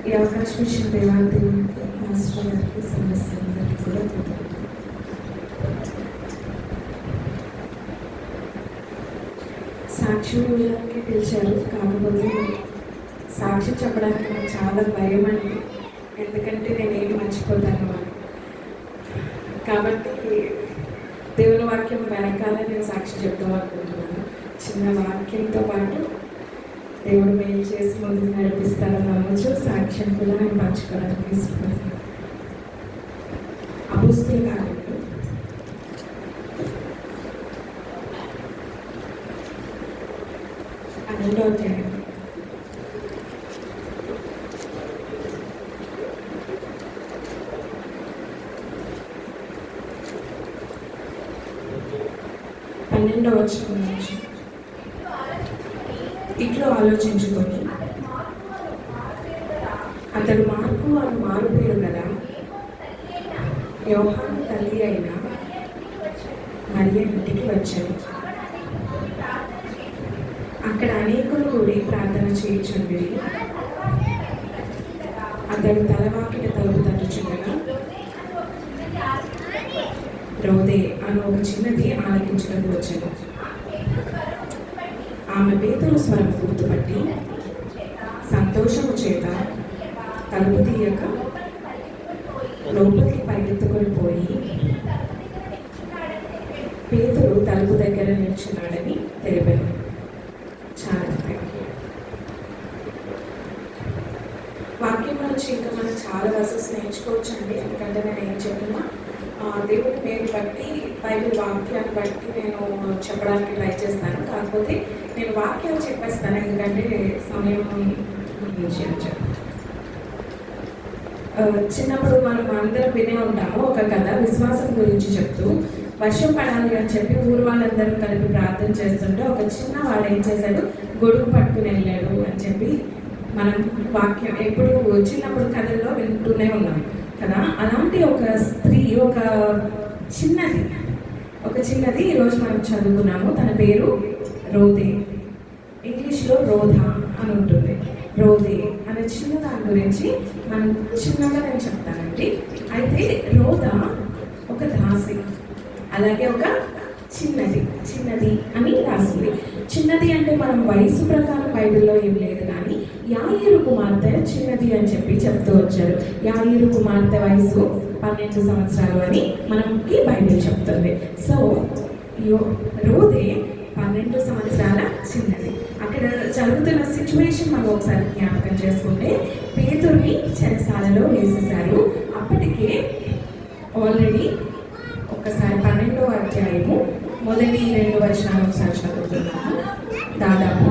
ఈ అవకాశం ఇచ్చిన దేవాదేవునికి మాస్టర్ గారికి సమస్యలందరికీ కూడా సాక్షి ఇవ్వడానికి పిలిచారు. కాకపోతే సాక్షి చెప్పడానికి నాకు చాలా భయం అండి, ఎందుకంటే నేనేమి మర్చిపోతాను అని. కాబట్టి దేవుని వాక్యం వెనకాల నేను సాక్షి చెప్తాం అనుకుంటున్నాను. చిన్న వాక్యంతో పాటు దేవుడు మేలు చేసి ముందుకు నడిపిస్తారని నమ్మచ్చు. సాక్ష్యం కూడా నేను పంచుకోవడానికి ఇష్టపడతాను. అపోస్తలుల కార్యములు 12వ అధ్యాయం 12వ వచనం నుంచి ఇట్లో ఆలోచించుకొని అతడు మార్కు అని మారు పేరు గల యోహాను తల్లి అయిన మరియ ఇంటికి వచ్చాడు. అక్కడ అనేకులు కూడి ప్రార్థన చేయుచుండిరి. అతడు తలవాకిట తలుపు తట్టుచుండగా రోదే అని ఒక చిన్నది ఆలకించడానికి వచ్చాడు. ఆమె పేతురు స్వరం గుర్తుపట్టి సంతోషము చేత తలుపు తీయక లోపలికి పరిగెత్తుకొని పోయి పేతురు తలుపు దగ్గర నిల్చున్నాడని తెలిపారు. వాక్యం నుంచి ఇంకా మనం చాలా వర్సెస్ నేర్చుకోవచ్చు అండి. ఎందుకంటే నేను ఏం చెప్పినా దేవుడి పేరు బట్టి బైబిల్ వాక్యాన్ని బట్టి నేను చెప్పడానికి ట్రై చేస్తాను. కాకపోతే నేను వాక్యాలు చెప్పేస్తాను, ఎందుకంటే సమయం చిన్నప్పుడు మనం అందరం వినే ఉంటాము ఒక కథ విశ్వాసం గురించి చెప్తూ. వర్షం పడాలి అని చెప్పి ఊరు వాళ్ళందరూ కలిపి ప్రార్థన చేస్తుంటే ఒక చిన్న వాడు ఏం చేశాడు, గొడుగు పట్టుకుని వెళ్ళాడు అని చెప్పి మనం వాక్యం ఎప్పుడు చిన్నప్పుడు కథల్లో వింటూనే ఉన్నాం కదా. అలాంటి ఒక స్త్రీ ఒక చిన్నది ఈరోజు మనం చదువుకున్నాము. తన పేరు రోదే, ఇంగ్లీష్లో రోధా అని ఉంటుంది. రోదే అనే చిన్న దాని గురించి మనం చిన్నగా నేను చెప్తానండి. అయితే రోధా ఒక దాసి, అలాగే ఒక చిన్నది అని రాసింది. చిన్నది అంటే మనం వయసు ప్రకారం బైబిల్లో ఏం లేదు, కానీ యాయీరు కుమార్తె చిన్నది అని చెప్పి చెప్తూ వచ్చారు. యాయీరు కుమార్తె వయసు 12 సంవత్సరాలు అని మనకి బైబిల్ చెప్తుంది. సో రోదే 12 సంవత్సరాల చిన్నది. అక్కడ జరుగుతున్న సిచ్యువేషన్ మనం ఒకసారి జ్ఞాపకం చేసుకుంటే, పేతురుని చెరసాలలో వేసేశారు. అప్పటికే ఆల్రెడీ ఒకసారి 12వ అధ్యాయము మొదటి 2 వచనాలు ఒకసారి చదువుతున్నాము. దాదాపు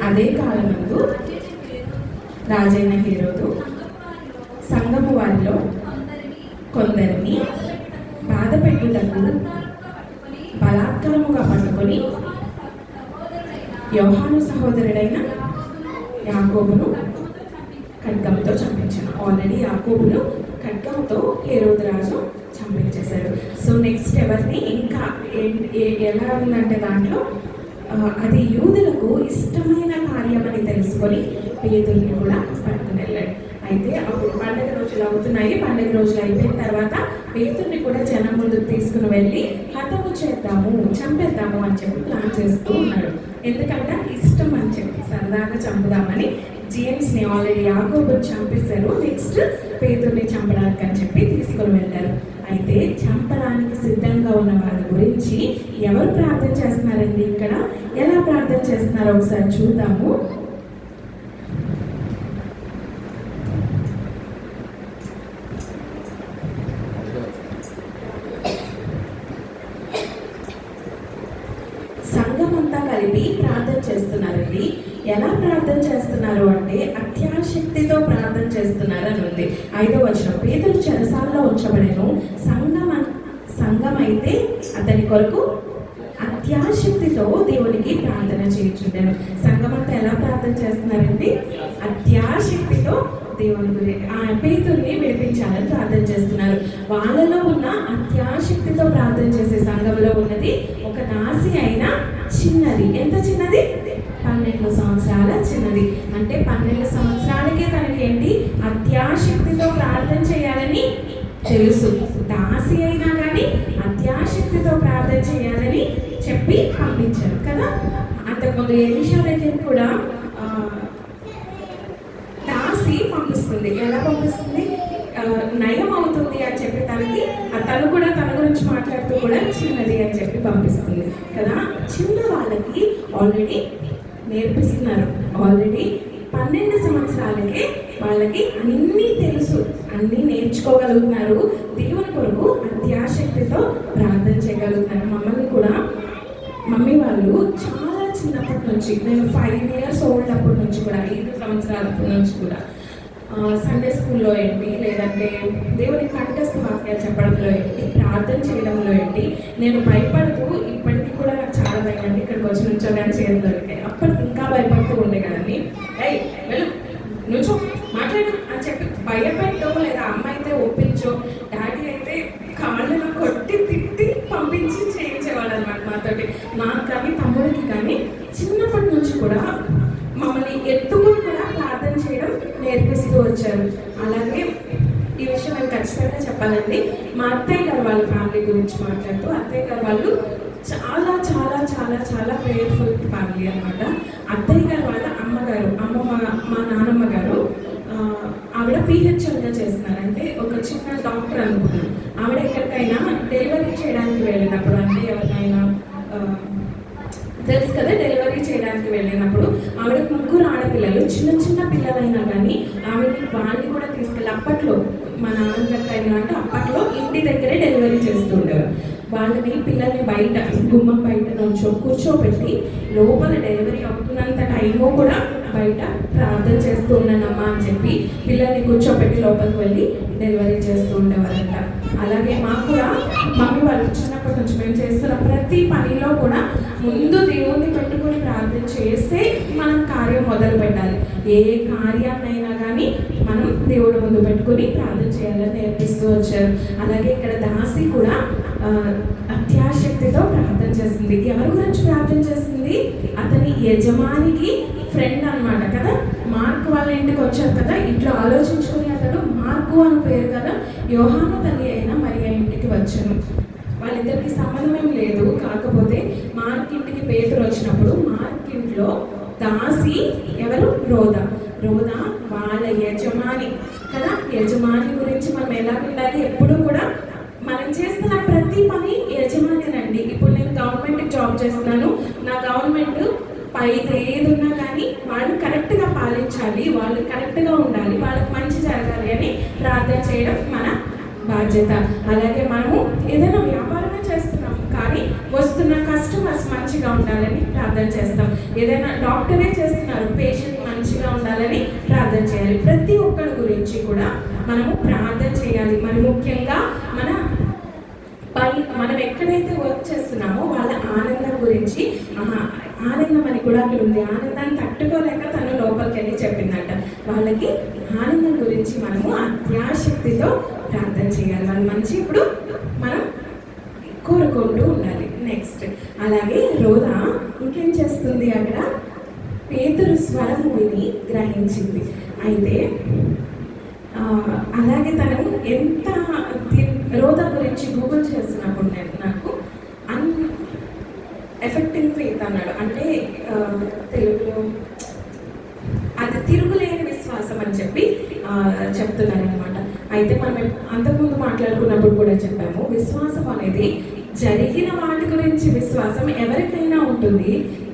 అదే కాలమందు రాజైన హేరోదు సంఘము వారిలో కొందరిని బాధ పెట్టుటకు బలాత్కారముగా పట్టుకొని యోహాను సహోదరుడైన యాకోబును ఖడ్గంతో చంపించాను. ఆల్రెడీ యాకోబును ఖడ్గంతో హేరోదు రాజు చంపించేశారు. సో నెక్స్ట్ ఎవరిని ఇంకా ఎలా ఉందంటే దాంట్లో అది యూదులకు ఇష్టమైన కార్యం అని తెలుసుకొని పేతురుని కూడా పట్టుకుని వెళ్ళాడు. అయితే అప్పుడు పండుగ రోజులు అవుతున్నాయి. పండుగ రోజులు అయిపోయిన తర్వాత పేతురుని కూడా జనం ముందుకు తీసుకుని వెళ్ళి హతము చేద్దాము, చంపేద్దాము అని చెప్పి ప్లాన్ చేస్తూ ఉన్నాడు. ఎందుకంటే ఇష్టం అని చెప్పి సరదాగా చంపుదామని జేమ్స్ని ఆల్రెడీ యాకోబుని చంపేశారు. నెక్స్ట్ పేతురుని చంపడానికి అని చెప్పి తీసుకొని వెళ్ళారు. అయితే చంపడానికి సిద్ధంగా ఉన్న వాళ్ళ గురించి ఎవరు ప్రార్థన చేస్తున్నారండి? ఇక్కడ ఎలా ప్రార్థన చేస్తున్నారో ఒకసారి చూద్దాము. సంఘమంతా కలిపి ప్రార్థన చేస్తున్నారండి. ఎలా ప్రార్థన చేస్తున్నారు అంటే అత్యాశక్తితో ప్రార్థన చేస్తున్నారు అని ఉంది. 5వ వచనం, పేతురు చెరసాలలో ఉంచబడెను. సంఘం అయితే అతని కొరకు అత్యాశక్తితో దేవునికి ప్రార్థన చేయుచుండెను. సంఘమంతా ఎలా ప్రార్థన చేస్తున్నారండి? అత్యాశక్తితో దేవుని గురించి పేతురుని విడిపించాలని ప్రార్థన చేస్తున్నారు. వాళ్ళలో ఉన్న అత్యాశక్తితో ప్రార్థన చేసే సంఘంలో ఉన్నది ఒక దాసి అయిన చిన్నది. ఎంత చిన్నది? 12 సంవత్సరాల చిన్నది. అంటే 12 సంవత్సరాలకి తెలుసు. దాసి అయినా కానీ అత్యాశక్తితో ప్రార్థన చేయాలని చెప్పి పంపించారు కదా. అంతకుముందు ఎలీషా దగ్గర కూడా దాసి పంపిస్తుంది. ఎలా పంపిస్తుంది? నయం అవుతుంది అని చెప్పి తను కూడా తన గురించి మాట్లాడుతూ కూడా చిన్నది అని చెప్పి పంపిస్తుంది కదా. చిన్న వాళ్ళకి ఆల్రెడీ నేర్పిస్తున్నారు. ఆల్రెడీ 12 సంవత్సరాలకే వాళ్ళకి అన్నీ తెలుసు, అన్నీ నేర్చుకోగలుగుతున్నారు. దేవుని కొరకు అత్యాశక్తితో ప్రార్థన చేయగలుగుతున్నారు. మమ్మల్ని కూడా మమ్మీ వాళ్ళు చాలా చిన్నప్పటి నుంచి, నేను 5 years ఓల్డ్ అప్పటి నుంచి కూడా, 5 సంవత్సరాలప్పటి నుంచి కూడా సండే స్కూల్లో ఏంటి, లేదంటే దేవుని కంఠస్థ వాక్యాలు చెప్పడంలో ఏంటి, ప్రార్థన చేయడంలో ఏంటి, నేను భయపడుతూ ఇప్పటికీ కూడా నాకు చాలా భయం అండి. ఇక్కడికి వచ్చి నుంచోగానే చేయడం దొరికాయి. అప్పటికి ఇంకా భయపడుతూ ఉండే కదండి. వెళ్ళు నుంచో మాట్లాడు అని చెప్పి భయపెట్టో, లేదా అమ్మ అయితే ఒప్పించో, డాడీ అయితే కాళ్ళను కొట్టి తిట్టి పంపించి చేయించేవాళ్ళు అనమాట మాతోటి. నాకు కానీ తమ్ముడికి కానీ చిన్నప్పటి నుంచి కూడా మమ్మల్ని ఎత్తుకుని కూడా ప్రార్థన చేయడం నేర్పిస్తూ వచ్చారు. అలాగే ఈ విషయం నేను ఖచ్చితంగా చెప్పాలండి. మా అత్తయ్య గారు వాళ్ళ ఫ్యామిలీ గురించి మాట్లాడుతూ, అత్తయ్య గారు వాళ్ళు చాలా చాలా చాలా చాలా ప్రేయర్ఫుల్ ఫ్యామిలీ అనమాట. అత్తయ్య గారు వాళ్ళ అమ్మగారు, మా నాన్నమ్మ గారు, ఆవిడ PHLగా చేస్తున్నారు. అంటే ఒక చిన్న డాక్టర్ అనుకున్నాను. ఆవిడ ఎక్కడికైనా డెలివరీ చేయడానికి వెళ్ళినప్పుడు, అంటే ఎవరికైనా తెలుసు కదా, డెలివరీ చేయడానికి వెళ్ళినప్పుడు ఆవిడకి 3 ఆడపిల్లలు, చిన్న చిన్న పిల్లలైనా కానీ వాళ్ళని కూడా తీసుకెళ్ళి, అప్పట్లో మా నాన్నగారు అంటే అప్పట్లో ఇంటి దగ్గరే డెలివరీ చేస్తూ ఉండేవారు. వాళ్ళని పిల్లల్ని బయట, గుమ్మం బయట నుంచో కూర్చోబెట్టి లోపల డెలివరీ అవుతున్నంత టైము కూడా బయట ప్రార్థన చేస్తూ ఉన్నానమ్మా అని చెప్పి పిల్లల్ని కూర్చోబెట్టి లోపలికి వెళ్ళి డెలివరీ చేస్తూ ఉండేవారంట. అలాగే మాకు కూడా మమ్మీ వాళ్ళు చిన్నప్పటి నుంచి మేము చేస్తున్న ప్రతి పనిలో కూడా ముందు దేవుణ్ణి పెట్టుకొని ప్రార్థన చేస్తే మనం కార్యం మొదలు పెట్టాలి. ఏ కార్యాన్నైనా కానీ మనం దేవుడు ముందు పెట్టుకొని ప్రార్థన చేయాలని నేర్పిస్తూ వచ్చారు. అలాగే ఇక్కడ దాసి కూడా అత్యాశక్తితో ప్రార్థన చేస్తుంది. ఎవరి గురించి ప్రార్థన చేస్తుంది? అతని యజమానికి ఫ్రెండ్ అనమాట కదా. మార్క్ వాళ్ళ ఇంటికి వచ్చారు కదా. ఇట్లా ఆలోచించుకొని అతడు మార్కు అని పేరు కదా, యోహాను తల్లి అయిన మరియ ఇంటికి వచ్చాను. వాళ్ళిద్దరికి సంబంధం ఏం లేదు. కాకపోతే మార్క్ ఇంటికి పేతురు వచ్చినప్పుడు మార్క్ ఇంట్లో దాసి ఎవరు? రోదా వాళ్ళ యజమాని కదా. యజమాని గురించి మనం ఎలా ఉండాలి? ఎప్పుడు కూడా మనం చేస్తున్న ప్రతి పని యజమానినండి. ఇప్పుడు నేను గవర్నమెంట్ జాబ్ చేస్తున్నాను, నా గవర్నమెంట్ పైకి ఏది ఉన్నా కానీ వాళ్ళు కరెక్ట్గా పాలించాలి, వాళ్ళు కరెక్ట్గా ఉండాలి, వాళ్ళకి మంచి జరగాలి అని ప్రార్థన చేయడం మన బాధ్యత. అలాగే మనము ఏదైనా వ్యాపారమే చేస్తున్నాం కానీ వస్తున్న కస్టమర్స్ మంచిగా ఉండాలని ప్రార్థన చేస్తాం. ఏదైనా డాక్టరే చేస్తున్నారు, పేషెంట్ మంచిగా ఉండాలని ప్రార్థన చేయాలి. ప్రతి ఒక్కరి గురించి కూడా మనము ప్రార్థన చేయాలి. మరి ముఖ్యంగా మనం ఎక్కడైతే వర్క్ చేస్తున్నామో వాళ్ళ ఆనందం గురించి, ఆనందం అని కూడా అక్కడ ఉంది. ఆనందాన్ని తట్టుకోలేక తను లోపలికి వెళ్ళి చెప్పిందంట. వాళ్ళకి ఆనందం గురించి మనము అత్యాశక్తితో ప్రార్థన చేయాలి. వాళ్ళు మంచి ఇప్పుడు మనం కోరుకుంటూ ఉండాలి. నెక్స్ట్ అలాగే రోదా ఇంకేం చేస్తుంది? అక్కడ పేతురు స్వరము విని గ్రహించింది. అయితే అలాగే తను ఎంత రోదా గురించి గూగుల్ చేసినప్పుడు నాకు ఎఫెక్టింగ్ ఫెయిత్ అన్నాడు. అంటే తెలుగులో అది తిరుగులేని విశ్వాసం అని చెప్పి చెప్తున్నారు అనమాట. అయితే మనం అంతకుముందు మాట్లాడుకున్నప్పుడు కూడా చెప్పాము, విశ్వాసం అనేది జరిగిన వాటి గురించి విశ్వాసం ఎవరికైనా ఉంటుంది,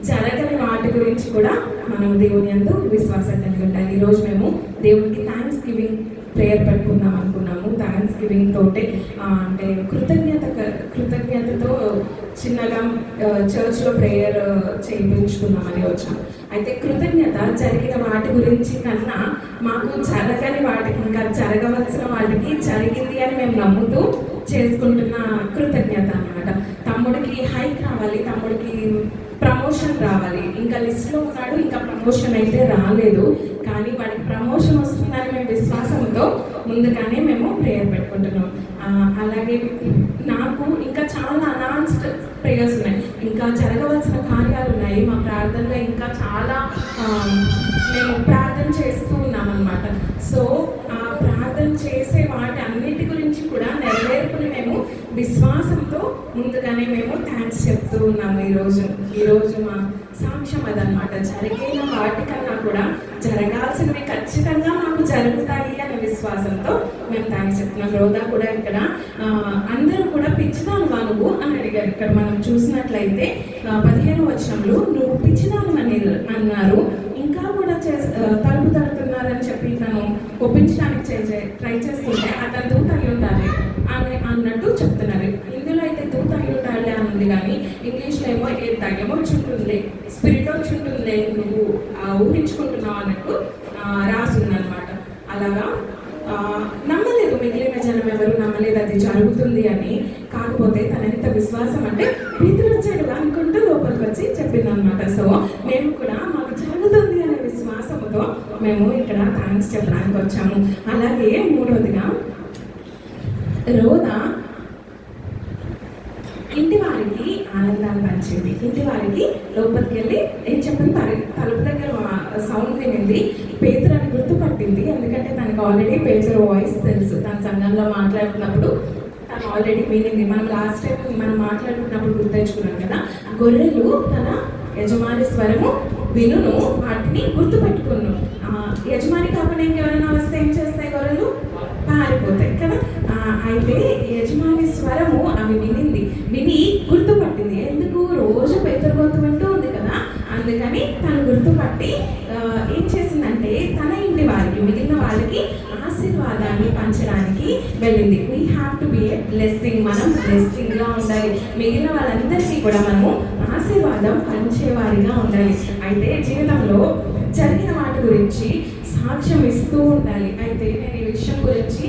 జరగని వాటి గురించి కూడా మనం దేవుని యందు విశ్వాసం కలిగి ఉండాలి. ఈరోజు మేము దేవునికి థ్యాంక్స్ గివింగ్ ప్రేయర్ పెట్టుకుందాం అనుకున్నాము. థ్యాంక్స్ గివింగ్ తోటే అంటే కృతజ్ఞతతో చిన్నగా చర్చ్లో ప్రేయర్ చేయించుకుందామని వచ్చాము. అయితే కృతజ్ఞత జరిగిన వాటి గురించి కన్నా మాకు జరగని వాటికి, ఇంకా జరగవలసిన వాటికి జరిగింది అని మేము నమ్ముతూ చేసుకుంటున్న కృతజ్ఞత అన్నమాట. తమ్ముడికి హైక్ రావాలి, తమ్ముడికి ప్రమోషన్ రావాలి, ఇంకా లిస్ట్లో ఉన్నాడు, ఇంకా ప్రమోషన్ అయితే రాలేదు, కానీ వాడికి ప్రమోషన్ వస్తుందని మేము విశ్వాసంతో ముందుగానే మేము ప్రేయర్ పెట్టుకుంటున్నాం. అలాగే నాకు ఇంకా చాలా అనాన్స్డ్ ప్రేయర్స్ ఉన్నాయి, ఇంకా జరగవలసిన కార్యాలు ఉన్నాయి. మా ప్రార్థనలో ఇంకా చాలా మేము ప్రార్థన చేస్తూ ఉన్నాం అన్నమాట. సో ఆ ప్రార్థన చేసే వాటి అన్నిటి గురించి కూడా విశ్వాసంతో ముందుగానే మేము థ్యాంక్స్ చెప్తూ ఉన్నాము. ఈరోజు మా సాక్ష్యం అదనమాట. జరిగిన వాటికన్నా కూడా జరగాల్సినవి ఖచ్చితంగా మాకు జరుగుతాయి అనే విశ్వాసంతో మేము థ్యాంక్స్ చెప్తున్నాం. రోదా కూడా ఇక్కడ అందరూ కూడా పిచ్చిదానువా నువ్వు అని అడిగారు. ఇక్కడ మనం చూసినట్లయితే 15వ వచనంలో నువ్వు పిచ్చిదాను అని అన్నారు, ఇంకా కూడా తలుపు తడుతున్నారని చెప్పి తను ఒప్పించడానికి ట్రై చేస్తుంటే అతను దూత అయి ఉండాలి అని అన్నట్టు చెప్తున్నారు. ఇందులో అయితే దూత అయి ఉండాలి అని ఉంది, కానీ ఇంగ్లీష్లో ఏమో ఏ దయ్యం వచ్చి ఉంటుంది, స్పిరిట్ వచ్చి ఉంటుంది, నువ్వు ఊహించుకుంటున్నావు అన్నట్టు రాసింది అనమాట. అలాగా నమ్మలేదు, మిగిలిన జనం ఎవరు నమ్మలేదు అది జరుగుతుంది అని. కాకపోతే తన ఎంత విశ్వాసం అంటే పేతురు వచ్చాడు అనుకుంటూ లోపలికి వచ్చి చెప్పింది అనమాట. సో మేము కూడా మాకు జరుగుతుంది అనే విశ్వాసంతో మేము ఇక్కడ థ్యాంక్స్ చెప్పడానికి వచ్చాము. అలాగే మూడవదిగా రోదా ఇంటి వారికి ఆనందాన్ని పంచింది. ఇంటి వారికి లోపలికి వెళ్ళి ఏం చెప్పింది, తలుపు దగ్గర సౌండ్ వినింది, పేతురు అని గుర్తుపట్టింది. ఎందుకంటే తనకు ఆల్రెడీ పేతురు వాయిస్ తెలుసు. తన సంఘంలో మాట్లాడుతున్నప్పుడు తను ఆల్రెడీ వినింది. మనం లాస్ట్ టైం మనం మాట్లాడుకున్నప్పుడు గుర్తించుకున్నాం కదా, గొర్రెలు తన యజమాని స్వరము వినును, వాటిని గుర్తుపెట్టుకున్నాను. యజమాని కాకుండా ఇంకెవరైనా వస్తే ఏం చేస్తాయి, గొర్రెలు పారిపోతాయి కదా. అయితే యజమాని స్వరము అవి విని గుర్తుపట్టింది. ఎందుకు, రోజు పేతురు గొంతు వింటూ ఉంది కదా, అందుకని తను గుర్తుపట్టి ఏం చేసిందంటే తన ఇంటి వారికి, మిగిలిన వాళ్ళకి ఆశీర్వాదాన్ని పంచడానికి వెళ్ళింది. We have to be a blessing. మనం బ్లెస్సింగ్గా ఉండాలి, మిగిలిన వాళ్ళందరికీ కూడా మనము ఆశీర్వాదం పంచేవారిగా ఉండాలి. అయితే జీవితంలో జరిగిన వాటి గురించి సాక్ష్యం ఇస్తూ ఉండాలి. అయితే నేను ఈ విషయం గురించి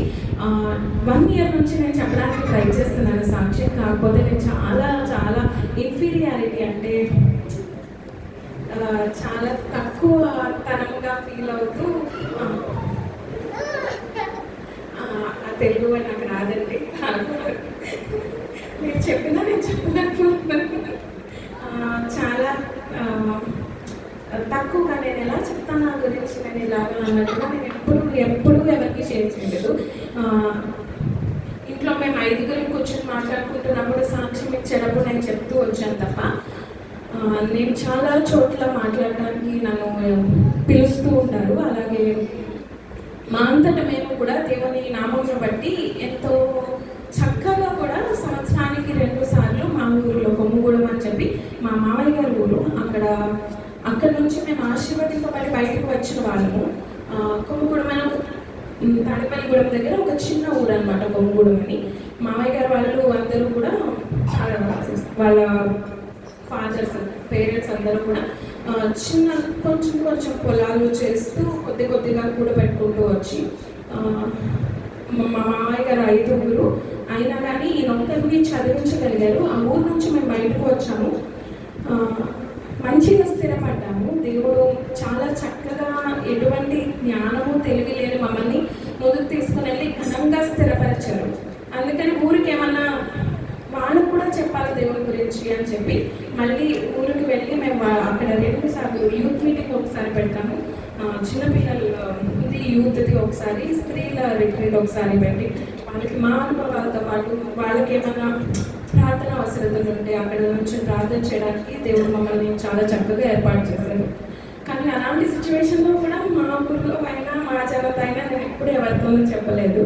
1 year నుంచి నేను చెప్పడానికి ట్రై చేస్తున్నాను సాక్ష్యం. కాకపోతే నేను చాలా ఇన్ఫీరియారిటీ అంటే చాలా తక్కువ తనముగా ఫీల్ అవుతూ, తెలుగు నాకు రాదండి, నేను చెప్పినట్టు చాలా తక్కువగా నేను ఎలా చెప్తాను నా గురించి, నేను ఇలాగా అన్నట్టుగా నేను ఎప్పుడు ఎవరికి షేర్ చేయలేదు. ఇంట్లో మేము 5 కూర్చొని మాట్లాడుకుంటున్నప్పుడు సాక్ష్యం ఇచ్చేటప్పుడు నేను చెప్తూ వచ్చాను తప్ప నేను చాలా చోట్ల మాట్లాడడానికి నన్ను పిలుస్తూ ఉంటారు. అలాగే మా అంతటా మేము కూడా దేవుని నామంను బట్టి ఎంతో చక్కగా కూడా సంవత్సరానికి 2 సార్లు మా ఊరిలో కొమ్ముగూడెం అని చెప్పి మా మామయ్య గారి ఊరు, అక్కడ నుంచి మేము ఆశీర్వదింపబడి బయటకు వచ్చిన వాళ్ళము. కొమ్ముగూడెం అని తాడిపల్లిగూడెం దగ్గర ఒక చిన్న ఊరు అనమాట కొమ్ముగూడెం అని. మామయ్య గారు వాళ్ళు అందరూ కూడా వాళ్ళ ఫాదర్స్ పేరెంట్స్ అందరూ కూడా చిన్న కొంచెం పొలాలు చేస్తూ కొద్దిగా కూడా పెట్టుకుంటూ వచ్చి మా మామయ్య గారు 5 అయినా కానీ ఈయనొక్కరిని చదివించగలిగారు. ఆ ఊరు నుంచి మేము బయటకు వచ్చాము, మంచిగా స్థిరపడ్డాము. దేవుడు చాలా చక్కగా ఎటువంటి జ్ఞానము తెలివి లేని మమ్మల్ని ముందుకు తీసుకుని వెళ్ళి ఘనంగా స్థిరపరిచారు. అందుకని ఊరికి ఏమన్నా వాళ్ళకు కూడా చెప్పాలి దేవుని గురించి అని చెప్పి మళ్ళీ ఊరికి వెళ్ళి మేము అక్కడ 2 సార్లు యూత్ మీటింగ్ ఒకసారి పెడతాము, చిన్నపిల్లలది యూత్ది ఒకసారి, స్త్రీల రిట్రీట్ ఒకసారి పెట్టి వాళ్ళకి మా అనుభవాలతో పాటు వాళ్ళకి ఏమైనా ప్రార్థన అవసరతలు ఉంటే అక్కడ నుంచి ప్రార్థన చేయడానికి దేవుడు మమ్మల్ని చాలా చక్కగా ఏర్పాటు చేశారు. కానీ అలాంటి సిచ్యువేషన్లో కూడా మా ఊరిలో అయినా మా జనత అయినా నేను ఎప్పుడు ఎవరితోనూ చెప్పలేదు.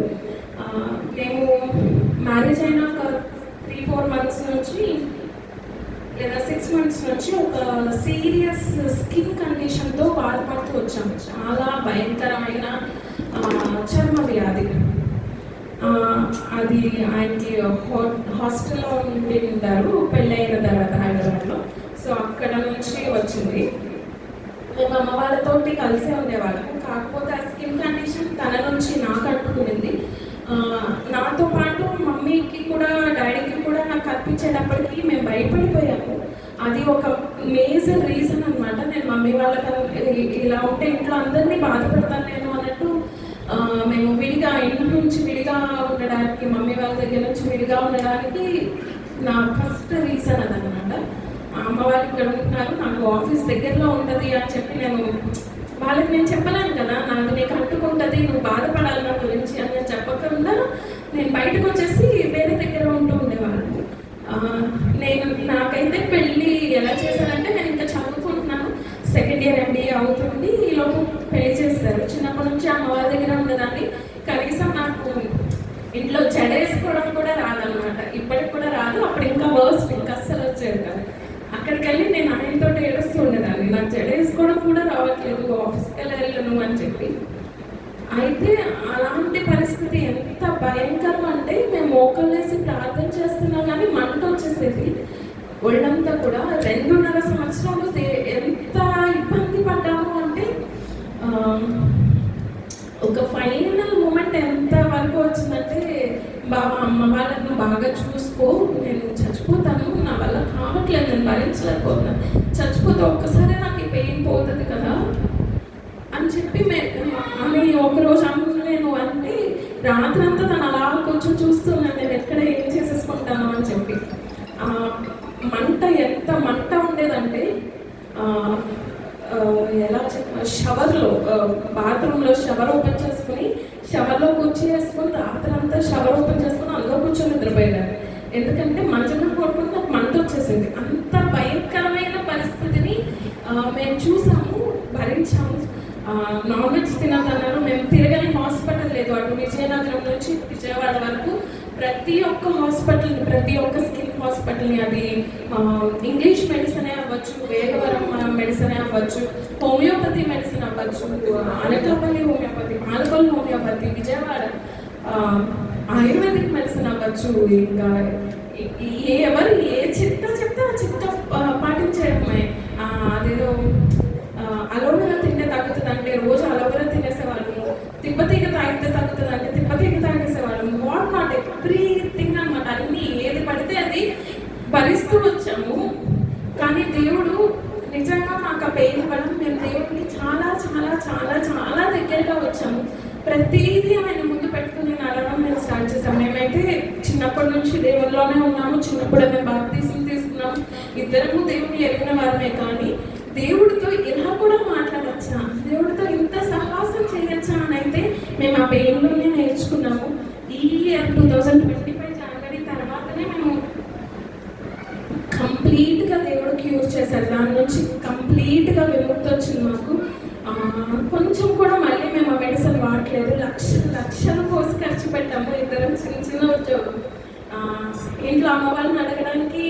మేము మ్యారేజ్ అయిన ఒక 3-4 months నుంచి లేదా 6 months నుంచి ఒక సీరియస్ స్కిన్ కండిషన్తో బాధపడుతూ వచ్చాము. చాలా భయంకరమైన చర్మ వ్యాధి. అది ఆయనకి హాస్టల్లో ఉండి ఉంటారు పెళ్ళైన తర్వాత హైదరాబాద్లో. సో అక్కడ నుంచి వచ్చింది. మేము అమ్మ వాళ్ళతోటి కలిసే ఉండేవాళ్ళము. కాకపోతే ఆ స్కిన్ కండిషన్ తన నుంచి నాకు అంటుకునింది. నాతో పాటు మమ్మీకి కూడా డాడీకి కూడా నాకు కనిపించేటప్పటికి మేము భయపడిపోయాము. అది ఒక మేజర్ రీజన్ అనమాట. నేను మమ్మీ వాళ్ళకి ఇలా ఉంటే ఇంట్లో అందరినీ బాధ పెడతాను నేను అన్నట్టు మేము విడిగా ఇంటి నుంచి విడిగా ఉండడానికి, మమ్మీ వాళ్ళ దగ్గర నుంచి విడిగా ఉండడానికి నా ఫస్ట్ రీజన్ అదనమాట. అమ్మ వాళ్ళు ఇక్కడ ఉంటున్నారు, నాకు ఆఫీస్ దగ్గరలో ఉంటుంది అని చెప్పి వాళ్ళకి నేను చెప్పలేను కదా, నాకు నీకు అంటుకుంటుంది, నువ్వు బాధపడాలి నా గురించి అని నేను చెప్పకుండా నేను బయటకు వచ్చేసి వేరే దగ్గర ఉంటూ ఉండేవాళ్ళం. వెళ్ళను అని చెప్పి. అయితే అలాంటి పరిస్థితి ఎంత భయంకరం అంటే మేము మోకలేసి ప్రార్థన చేస్తున్నా కానీ మంట వచ్చేసేది ఒళ్ళంతా కూడా. 2.5 సంవత్సరాలు ఎంత ఇబ్బంది పడ్డాము అంటే ఒక ఫైనల్ మూమెంట్ ఎంత వరకు వచ్చిందంటే, అమ్మ వాళ్ళని బాగా చూసుకో, నేను చచ్చిపోతాను, నా వల్ల కావట్లేదు, నేను భరించలేకపోతున్నాను, చచ్చిపోతే ఒక్కసారి నాకు ఈ పెయిన్ పోతుంది కదా అని చెప్పి అని ఒకరోజు అనుకున్నాను. అంటే రాత్రంతా తను అలా కొంచెం చూస్తున్నాను నేను ఎక్కడ ఏం చేసేసుకుంటాను అని చెప్పి. మంట ఎంత మంట ఉండేదంటే ఎలా షవర్లో బాత్రూంలో షవర్ ఓపెన్ చేసుకుని షవర్లో కూర్చి వేసుకొని రాత్రంతా షవర్ ఓపెన్ చేసుకుని అందులో కూర్చొని నిద్రపోయేదాన్ని. ఎందుకంటే మంచంలో పడుకుని నాకు మంట వచ్చేసింది. అంత భయంకరమైన పరిస్థితిని మేము చూసాము, భరించాము. Non veg తినదన్నారు. మేము తిరగని హాస్పిటల్ లేదు. అటు విజయనగరం నుంచి విజయవాడ వరకు ప్రతి ఒక్క హాస్పిటల్ని, ప్రతి ఒక్క స్కిన్ హాస్పిటల్ని, అది ఇంగ్లీష్ మెడిసిన్ అవ్వచ్చు, వేగవరం మెడిసిన్ అవ్వచ్చు, హోమియోపతి మెడిసిన్ అవ్వచ్చు, Anakapalli homeopathy, Palakollu homeopathy, Vijayawada ayurvedic medicine అవ్వచ్చు, ఇంకా ఎవరు ఏ చిట్కా చెప్తే ఆ చిట్కా పాటించడమే. అదేదో అలోవెరా తింటే తగ్గుతుంది అంటే రోజు అలోవెరా తినేసేవాళ్ళము, తిప్పతీగ తాగితే తగ్గుతుంది అంటే తిప్పతీగ తాగేసేవాళ్ళము, వాట్ నాట్ ఎవ్రీథింగ్ అనమాట. అన్నీ ఏది పడితే అది భరిస్తూ వచ్చాము. కానీ దేవుడు నిజంగా మాకు ఆ పెయిన్ పడడం, మేము దేవుడికి చాలా చాలా చాలా చాలా దగ్గరగా వచ్చాము. ప్రతిదీ ఆయన ముందు పెట్టుకుని నడవడం మేము స్టార్ట్ చేసాము. మేమైతే చిన్నప్పటి నుంచి దేవుళ్ళలోనే ఉన్నాము. చిన్నప్పుడు మేము బాప్తిసం తీసుకున్నాము. ఇద్దరము దేవుని ఎరిగిన వారమే. కానీ దేవుడితో ఇలా కూడా మాట్లాడచ్చా, దేవుడితో ఇంత సాహసం చేయొచ్చా అని అయితే మేము ఆ పెయిన్లోనే నేర్చుకున్నాము. ఈ ఇయర్ 2025 జనవరి తర్వాతనే మేము కంప్లీట్గా దేవుడు క్యూర్ చేశారు. దాని నుంచి కంప్లీట్గా విముక్తి వచ్చింది మాకు. కొంచెం కూడా మళ్ళీ మేము ఆ మెడిసిన్ వాడలేదు. లక్షల కోసి ఖర్చు పెట్టాము. ఇద్దరం చిన్న ఉద్యోగం. ఇంట్లో అమ్మ వాళ్ళని అడగడానికి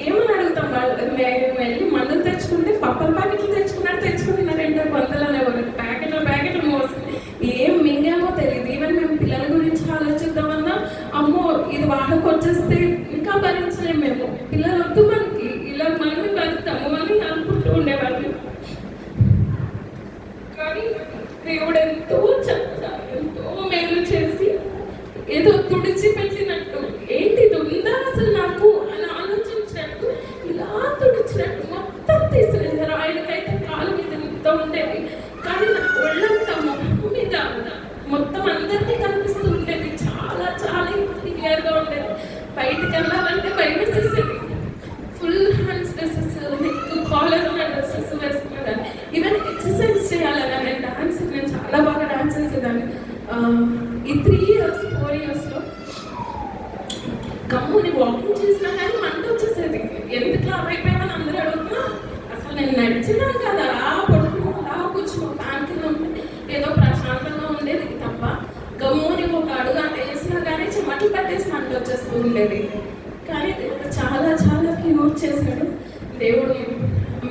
ఏమని అడుగుతాం, వాళ్ళు మేము వెళ్ళి మందులు తెచ్చుకుంటే పప్పల ప్యాకెట్లు తెచ్చుకుని 2 వందలనే ప్యాకెట్లు మోసుకుని ఏం మింగామో తెలియదు. ఈవెన్ మేము పిల్లల గురించి ఆలోచిద్దామన్నా అమ్మో ఇది వాళ్ళకి వచ్చేస్తే ఇంకా భరించలేము, మేము పిల్లలు వద్దు మనకి, ఇలా మనమే బతుకుతాము అని అనుకుంటూ ఉండేవాళ్ళు. కానీ దేవుడు ఎంతో మేలు చేసి ఏదో తుడిచిపెట్టినట్టు, ఏంటి ఇది ఉందా అసలు నాకు అని ఆలోచించినట్టు ఇలా తుడిచినట్టు మొత్తం తీసివేశారు. ఆయనకైతే కాలు మీద మొత్తం ఉండేది, కానీ నాకు ఒళ్ళంతా మొహం మీద మొత్తం అందరికీ కనిపిస్తూ ఉండేది. చాలా చాలా క్లియర్గా ఉండేది. బయటకు వెళ్ళాలంటే భయం వేసేసేది. ఫుల్ హ్యాండ్స్ డ్రెస్సెస్, కాలర్ ఉన్న డ్రెస్సెస్ వేసుకునేదాన్ని. ఈవెన్ ఎక్సర్సైజ్ చేయాలని నేను చాలా బాగా డాన్స్ చేసేదాన్ని. ఈ 3 years 4 yearsలో గమ్ముని వాకింగ్ చేసినా కానీ మంట వచ్చేసేది. ఎందుకు లాభ అయిపోయామని అందరూ అడుగుతున్నా, అసలు నేను నడిచినాను కదా, అలా పడుకున్నా అలా కూర్చున్నా ఫ్యాన్ కింద ఉంటే ఏదో ప్రశాంతంగా ఉండేది తప్ప గమ్ముని ఒక అడుగు అంటే వేసినా కానీ చెమటలు పట్టేసి మంట వచ్చేస్తూ ఉండేది. కానీ దేవుడు చాలా చాలా క్యూర్ చేశాడు. దేవుడు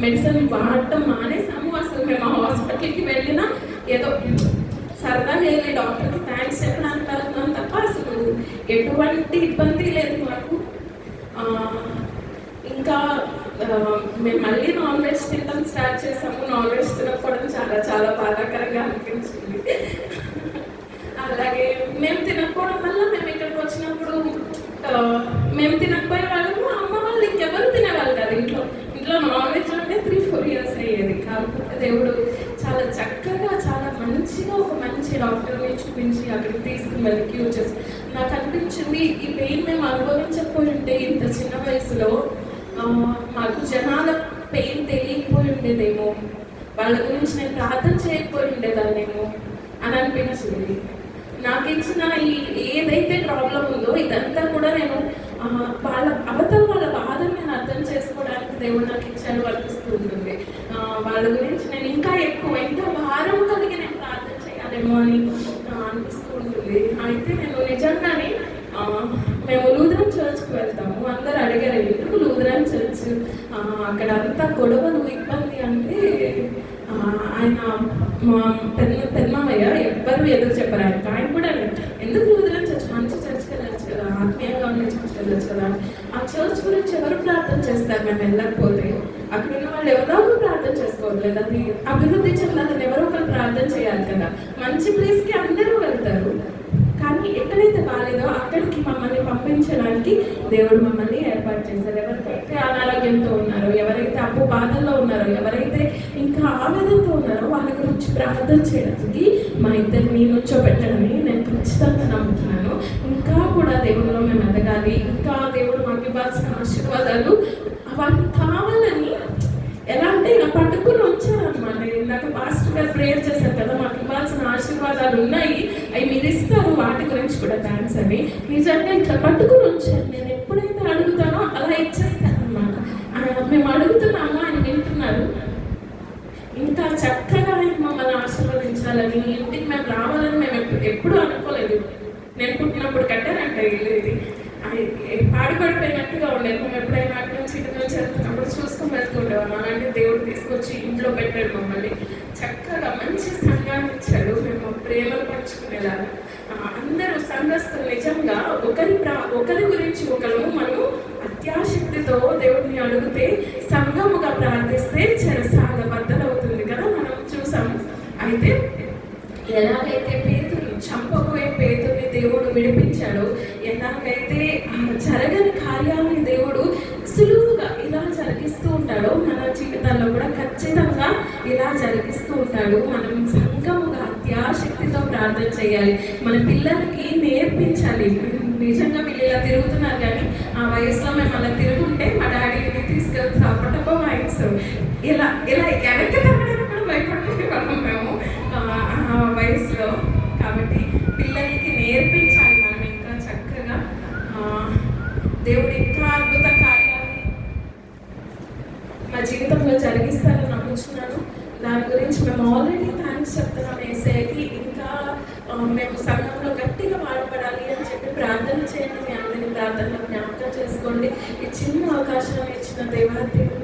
మెడిసిన్ వాడటం మానేసాము. అసలు మేము హాస్పిటల్కి వెళ్ళినా ఏదో సరదా వెళ్ళి డాక్టర్కి థ్యాంక్స్ చెప్పడానికి వెళ్తున్నాం తప్ప అసలు ఎటువంటి ఇబ్బంది లేదు మాకు. ఇంకా మేము మళ్ళీ నాన్ వెజ్ తినడం స్టార్ట్ చేసాము. నాన్ వెజ్ తినకపోవడం చాలా చాలా బాధాకరంగా అనిపించింది. అలాగే మేము తినకపోవడం వల్ల మేము ఇక్కడికి వచ్చినప్పుడు మేము తినకపోయే వాళ్ళము, అమ్మ వాళ్ళు ఇంకెవరు తినేవాళ్ళు కాదు. ఇంట్లో నాన్ వెజ్ అంటే 3-4 years అయ్యేది. కాకపోతే దేవుడు చాలా చక్కగా చాలా మంచిగా ఒక మంచి డాక్టర్ని చూపించి అక్కడికి తీసుకుని వెళ్ళి క్యూర్ చేసి నాకు అనిపించింది, ఈ పెయిన్ మేము అనుభవించకపోయి ఉంటే ఇంత చిన్న వయసులో మాకు జనాల పెయిన్ తెలియకపోయి ఉండేదేమో, వాళ్ళ గురించి నేను ప్రార్థన చేయకపోయి ఉండేదాన్నేమో అని అనిపించింది. నాకు ఇచ్చిన ఏదైతే ప్రాబ్లం ఉందో ఇదంతా కూడా నేను వాళ్ళ బాధను నేను అర్థం చేసుకోవడానికి దేవుడు నాకు ఇచ్చాడు అనిపిస్తూ ఉంటుంది. వాళ్ళ గురించి నేను ఇంకా భారం కలిగి నేను ప్రార్థన చేయాలేమో అని అనిపిస్తూ ఉంటుంది. అయితే నేను నిజంగానే మేము లూథరన్ చర్చ్కి వెళ్తాము. అందరు అడిగారు ఎందుకు లూథరన్ చర్చ్, అక్కడ అంతా గొడవలు ఇబ్బంది అంటే ఆయన మా పెద్దమామయ్య ఎవ్వరు ఎదురు చెప్పారు. ఆయన కూడా ఎందుకు వదిలించవచ్చు, మంచి చర్చ్కి వెళ్ళచ్చు కదా, ఆత్మీయంగా ఉండే చర్చ్కి వెళ్ళచ్చు కదా. ఆ చర్చ్ గురించి ఎవరు ప్రార్థన చేస్తారు మేము వెళ్ళకపోతే? అక్కడ ఉన్న వాళ్ళు ఎవరో ఒకరు ప్రార్థన చేసుకోవట్లేదు. అది అభివృద్ధి చెందాలని ఎవరో ఒకరు ప్రార్థన చేయాలి కదా. మంచి ప్లేస్కి అందరూ వెళ్తారు, కానీ ఎక్కడైతే బాగాలేదో అక్కడికి మమ్మల్ని పంపించడానికి దేవుడు మమ్మల్ని ఏర్పాటు చేశారు. ఎవరికైతే అనారోగ్యంతో ఉన్నారో, ఎవరైతే అప్పు బాధల్లో ఉన్నారో, ఎవరైతే ఇంకా ఆవేదనతో ఉన్నారో వాళ్ళ గురించి ప్రార్థన చేయడానికి మా ఇద్దరిని నుంచోబెట్టడని నేను ఖచ్చితంగా నమ్ముతున్నాను. ఇంకా కూడా దేవుడిలో మేము ఎదగాలి, ఇంకా దేవుడు మాకు ఇవ్వాల్సిన ఆశీర్వాదాలు అవన్నీ కావాలని ఎలా అంటే ఇలా పట్టుకుని వచ్చారనమాట. ఇందాక పాస్టర్ గారు ప్రేయర్ చేశారు కదా, మాకు ఇవ్వాల్సిన ఆశీర్వాదాలు ఉన్నాయి, అవి మీరు ఇస్తారు, వాటి గురించి కూడా థ్యాంక్స్ అని. నిజంగా ఇట్లా పట్టుకుని వచ్చారు. నేను ఎప్పుడైతే అడుగుతానో అలా ఇచ్చేస్తాను అనమాట. మేము అడుగుతున్నాము, ఆయన వింటున్నారు. ఇంకా చక్కగా ఆయన మమ్మల్ని ఆశీర్వదించాలని, ఇంటికి మేము రావాలని మేము ఎప్పుడు అనుకోలేదు. నేను పుట్టినప్పుడు కట్టారంట ఇల్లు, ఇది పాడుపడిపోయినట్టుగా ఉండేది. మేము ఎప్పుడైనా అటు నుంచి ఇటు నుంచి వెళ్తున్నప్పుడు చూసుకొని వెళ్తుండేవాళ్ళం. అలాంటి దేవుడు తీసుకొచ్చి ఇంట్లో పెట్టాడు మమ్మల్ని. చక్కగా మంచి సంఘాన్ని ఇచ్చాడు. మేము ప్రేమలు పంచుకునేలాగా అందరూ సంఘస్థులు నిజంగా ఒకరి గురించి ఒకరు మనము అత్యాశక్తితో దేవుడిని అడిగితే సంఘముగా ప్రార్థిస్తే చెరసాల బద్దలవుతుంది కదా, మనం చూసాము. అయితే ఎలాగైతే చంపబోయే పేతుని దేవుడు విడిపించాడు, ఎలాగైతే జరగని కార్యాలని దేవుడు సులువుగా ఇలా జరిగిస్తూ ఉంటాడో మన జీవితాల్లో కూడా ఖచ్చితంగా ఇలా జరిగిస్తూ ఉంటాడు. మనం సంఘముగా అత్యాశక్తితో ప్రార్థన చేయాలి, మన పిల్లలకి నేర్పించాలి. నిజంగా వీళ్ళు ఇలా తిరుగుతున్నారు, కానీ ఆ వయసులో మేము అలా తిరుగుంటే మా డాడీని తీసుకెళ్తే అప్పటప్ప వాయిస్తాం. ఇలా వెనక్కి తగ్గడానికి కూడా భయపడుతున్నాం మేము ఆ వయసులో. కాబట్టి పిల్లలకి నేర్పించాలి మనం ఇంకా చక్కగా. దేవుడు ఇంకా అద్భుత కార్యాన్ని మా జీవితంలో జరిగిస్తారని నమ్ముతున్నాను. దాని గురించి మేము ఆల్రెడీ థ్యాంక్స్ చెప్తున్నాం ఏసయ్యకి. ఇంకా మేము సంఘంలో గట్టిగా వాడపడాలి అని చెప్పి ప్రార్థన చేయండి. మీ అందరినీ ప్రార్థనలో జ్ఞాపకం చేసుకోండి. ఈ చిన్న అవకాశం ఇచ్చిన దేవాదేవుడు